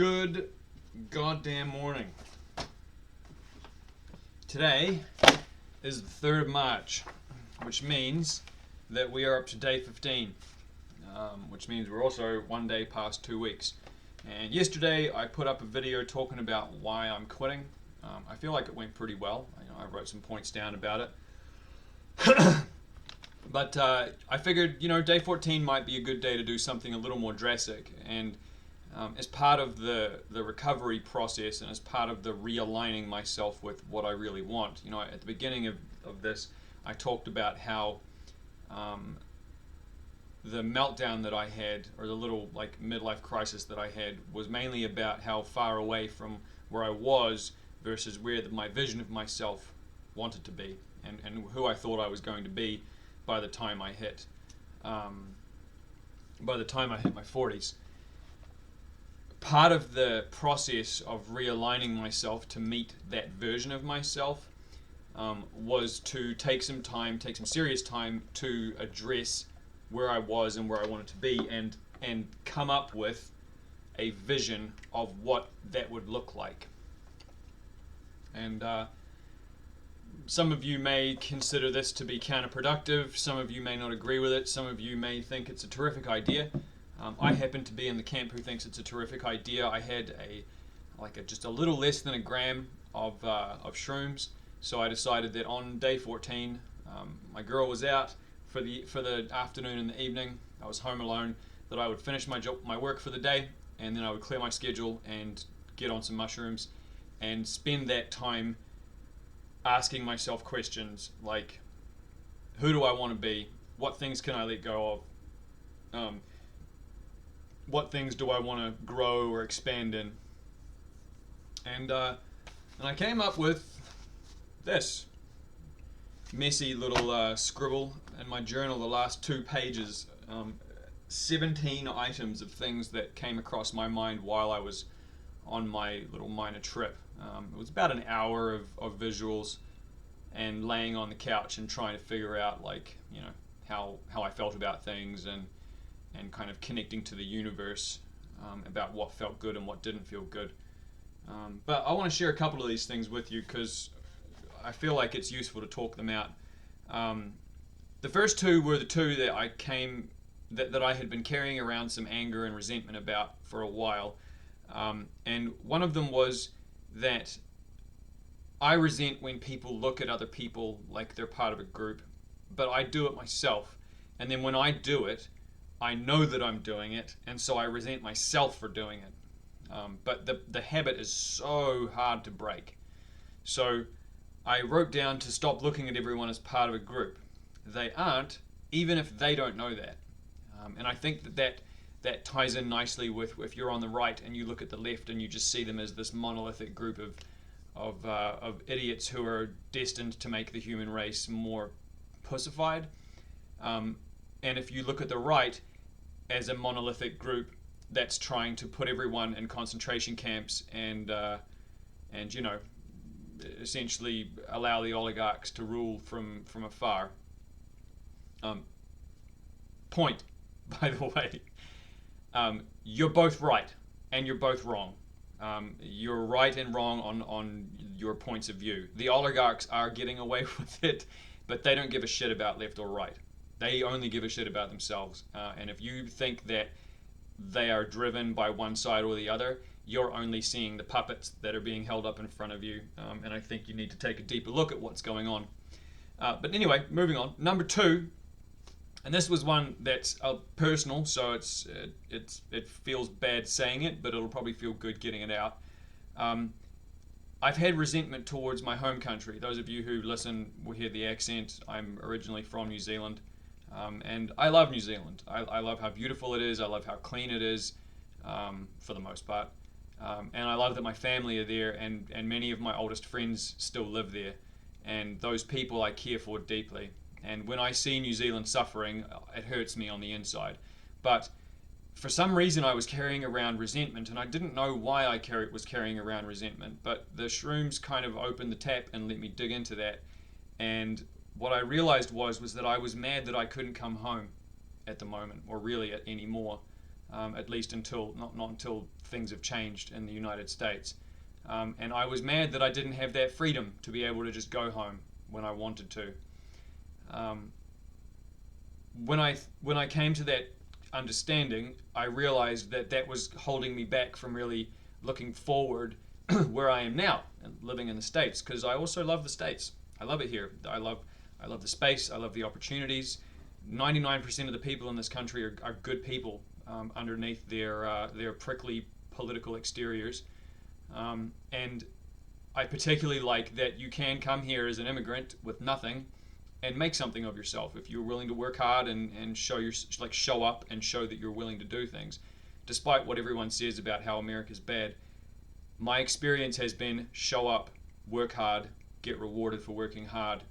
Good goddamn morning. Today is the 3rd of March, which means that we are up to day 15, which means we're also one day past 2 weeks. And yesterday I put up a video talking about why I'm quitting. I feel like it went pretty well. I wrote some points down about it. But I figured, day 14 might be a good day to do something a little more drastic. And as part of the recovery process and as part of the realigning myself with what I really want, at the beginning of this, I talked about how the meltdown that I had, or the little midlife crisis that I had, was mainly about how far away from where I was versus where my vision of myself wanted to be, and who I thought I was going to be by the time I hit my 40s. Part of the process of realigning myself to meet that version of myself was to take some serious time to address where I was and where I wanted to be, and come up with a vision of what that would look like. And some of you may consider this to be counterproductive. Some of you may not agree with it. Some of you may think it's a terrific idea. I happen to be in the camp who thinks it's a terrific idea. I had just a little less than a gram of shrooms, so I decided that on day 14, my girl was out for the afternoon and the evening. I was home alone. That I would finish my work for the day, and then I would clear my schedule and get on some mushrooms, and spend that time asking myself questions like, who do I want to be? What things can I let go of? What things do I want to grow or expand in? And I came up with this messy little scribble in my journal, the last 2 pages, 17 items of things that came across my mind while I was on my little minor trip. It was about an hour of visuals and laying on the couch and trying to figure out how I felt about things, and kind of connecting to the universe about what felt good and what didn't feel good. But I want to share a couple of these things with you because I feel like it's useful to talk them out. The first 2 were the 2 that I had been carrying around some anger and resentment about for a while. And one of them was that I resent when people look at other people like they're part of a group, but I do it myself. And then when I do it, I know that I'm doing it, and so I resent myself for doing it. But the habit is so hard to break. So I wrote down to stop looking at everyone as part of a group. They aren't, even if they don't know that. And I think that ties in nicely with if you're on the right and you look at the left and you just see them as this monolithic group of idiots who are destined to make the human race more pussified. And if you look at the right as a monolithic group that's trying to put everyone in concentration camps and essentially allow the oligarchs to rule from afar. Point, by the way. You're both right and you're both wrong. You're right and wrong on your points of view. The oligarchs are getting away with it, but they don't give a shit about left or right. They only give a shit about themselves. And if you think that they are driven by one side or the other, you're only seeing the puppets that are being held up in front of you. And I think you need to take a deeper look at what's going on. But anyway, moving on. Number 2, and this was one that's personal, so it feels bad saying it, but it'll probably feel good getting it out. I've had resentment towards my home country. Those of you who listen will hear the accent. I'm originally from New Zealand, and I love New Zealand. I love how beautiful it is. I love how clean it is, for the most part. And I love that my family are there, and many of my oldest friends still live there. And those people I care for deeply. And when I see New Zealand suffering, it hurts me on the inside. But for some reason I was carrying around resentment, and I didn't know why I was carrying around resentment, but the shrooms kind of opened the tap and let me dig into that. And what I realized was that I was mad that I couldn't come home at the moment, or really anymore. at least until not until things have changed in the United States. And I was mad that I didn't have that freedom to be able to just go home when I wanted to. When I came to that understanding, I realized that that was holding me back from really looking forward where I am now and living in the States, because I also love the States. I love it here. I love the space. I love the opportunities. 99% of the people in this country are good people underneath their prickly political exteriors. And I particularly like that you can come here as an immigrant with nothing and make something of yourself if you're willing to work hard and show up and show that you're willing to do things. Despite what everyone says about how America's bad, my experience has been show up, work hard, get rewarded for working hard,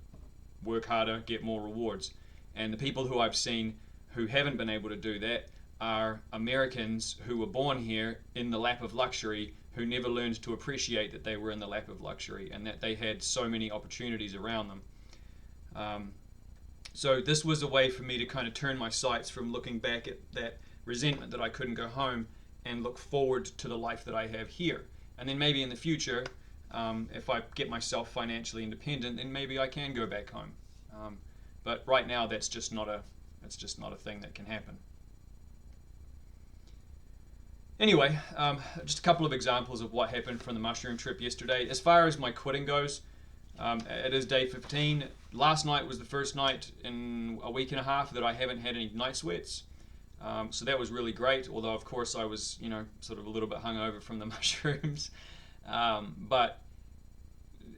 work harder, get more rewards. And the people who I've seen who haven't been able to do that are Americans who were born here in the lap of luxury, who never learned to appreciate that they were in the lap of luxury and that they had so many opportunities around them. So this was a way for me to kind of turn my sights from looking back at that resentment that I couldn't go home and look forward to the life that I have here. And then maybe in the future, if I get myself financially independent, then maybe I can go back home. But right now, that's just not a thing that can happen. Anyway, just a couple of examples of what happened from the mushroom trip yesterday. As far as my quitting goes, it is day 15. Last night was the first night in a week and a half that I haven't had any night sweats. So that was really great, although of course I was, sort of a little bit hungover from the mushrooms. But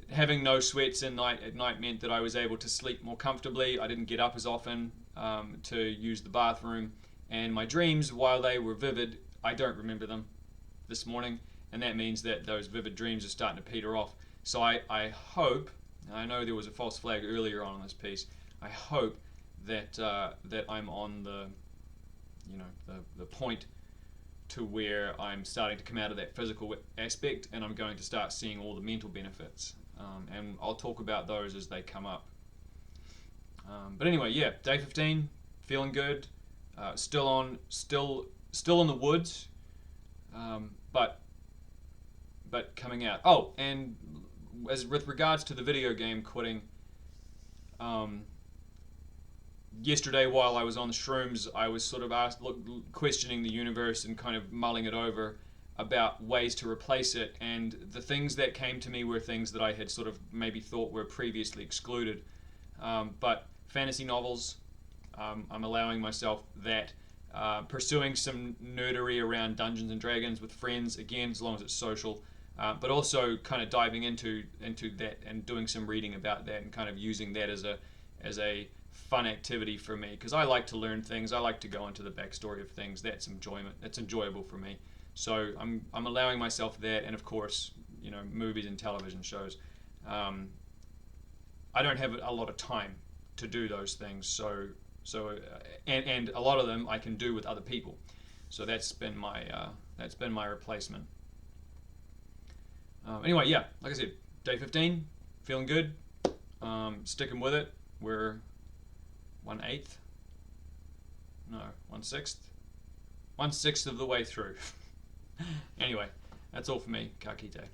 having no sweats at night meant that I was able to sleep more comfortably. I didn't get up as often to use the bathroom. And my dreams, while they were vivid, I don't remember them this morning. And that means that those vivid dreams are starting to peter off. So I hope, and I know there was a false flag earlier on in this piece, I hope that that I'm on the point to where I'm starting to come out of that physical aspect and I'm going to start seeing all the mental benefits. And I'll talk about those as they come up. But anyway, yeah, day 15, feeling good, still in the woods, but coming out. Oh, and as with regards to the video game quitting, yesterday while I was on the shrooms, I was sort of questioning the universe and kind of mulling it over about ways to replace it, and the things that came to me were things that I had sort of maybe thought were previously excluded. But fantasy novels, I'm allowing myself that. Pursuing some nerdery around Dungeons and Dragons with friends, again, as long as it's social, but also kind of diving into that and doing some reading about that and kind of using that as a fun activity for me, because I like to learn things. I like to go into the backstory of things. That's enjoyment. That's enjoyable for me. So I'm allowing myself that, and of course, movies and television shows. I don't have a lot of time to do those things, so and a lot of them I can do with other people. So that's been my replacement. Anyway, yeah, like I said, day 15, feeling good, sticking with it. We're 1/8, no, 1/6, 1/6 of the way through. Anyway, that's all for me. Ka kite.